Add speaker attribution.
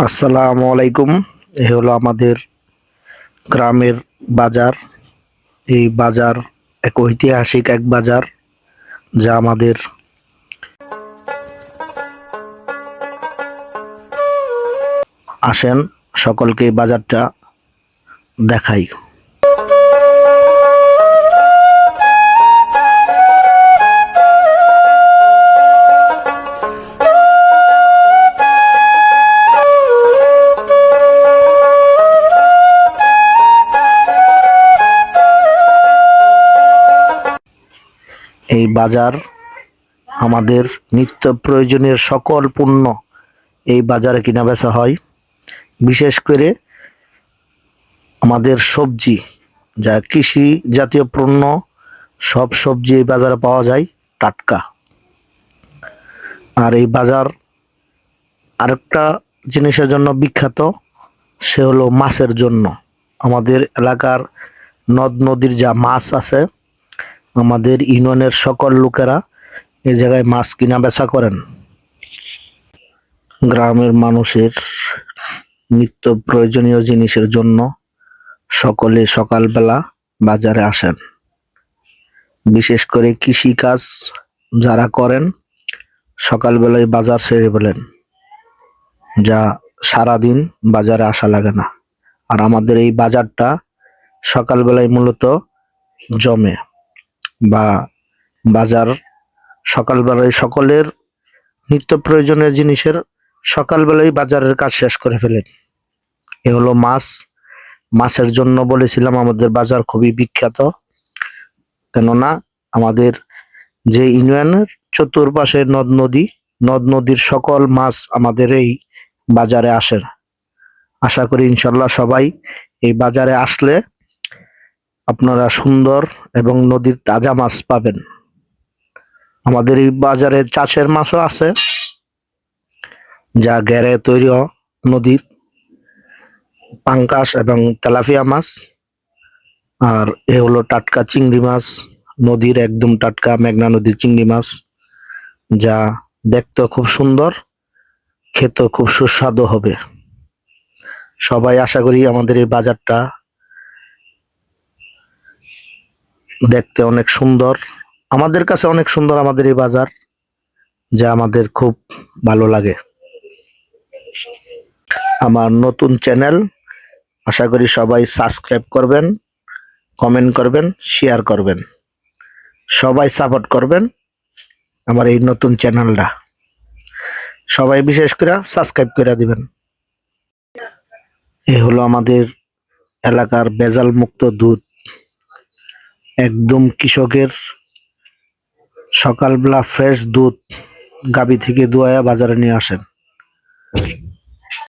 Speaker 1: আসসালামু আলাইকুম। এ হলো আমাদের গ্রামের বাজার। এই বাজার এক ঐতিহাসিক এক বাজার, যা আমাদের আসেন সকলকে এই বাজারটা দেখাই। এই বাজার আমাদের নিত্য প্রয়োজনীয় সকল পণ্য এই বাজারে কিনা বেচা হয়। বিশেষ করে আমাদের সবজি, যা কৃষি জাতীয় পণ্য, সব সবজি এই বাজারে পাওয়া যায় টাটকা। আর এই বাজার আরেকটা জিনিসের জন্য বিখ্যাত, সে হলো মাছের জন্য। আমাদের এলাকার নদ নদীর যা মাছ আছে, আমাদের ইউনিয়নের সকল লোকেরা এই জায়গায় মাছ কিনা বেচা করেন। গ্রামের মানুষের নিত্য প্রয়োজনীয় জিনিসের জন্য সকলে সকালবেলা বাজারে আসেন। বিশেষ করে কৃষি কাজ যারা করেন, সকালবেলায় বাজার সেরে ফেলেন, যা সারাদিন বাজারে আসা লাগে না। আর আমাদের এই বাজারটা সকালবেলায় মূলত জমে, বা বাজার সকালবেলায় সকলের নিত্য প্রয়োজনীয় জিনিসের সকালবেলায় বাজারের কাজ শেষ করে ফেলেন। এ হলো মাছ। মাছের জন্য বলেছিলাম আমাদের বাজার খুবই বিখ্যাত, কেননা আমাদের যে ইউনিয়নের চতুর্পাশে নদ নদীর সকল মাছ আমাদের এই বাজারে আসে। আশা করি ইনশাল্লাহ সবাই এই বাজারে আসলে আপনারা সুন্দর এবং নদীর তাজা মাছ পাবেন। আমাদের এই বাজারে চাষের মাছও আছে, যা ঘেরে তৈরি নদীর পাঙ্কাশ এবং তেলাপিয়া মাছ। আর এ হলো টাটকা চিংড়ি মাছ, নদীর একদম টাটকা মেঘনা নদীর চিংড়ি মাছ, যা দেখতে খুব সুন্দর, খেতে খুব সুস্বাদু হবে। সবাই আশা করি আমাদের এই বাজারটা দেখতে অনেক সুন্দর, আমাদের কাছে অনেক সুন্দর আমাদের এই বাজার, যা আমাদের খুব ভালো লাগে। আমার নতুন চ্যানেল, আশা করি সবাই সাবস্ক্রাইব করবেন, কমেন্ট করবেন, শেয়ার করবেন, সবাই সাপোর্ট করবেন আমার এই নতুন চ্যানেলটা। সবাই বিশেষ করে সাবস্ক্রাইব করে দিবেন। এ হলো আমাদের এলাকার ভেজাল মুক্ত দুধ, একদম কৃষকের সকালবেলা ফ্রেশ দুধ গাবি থেকে দুয়ায়া বাজারে নিয়ে আসেন।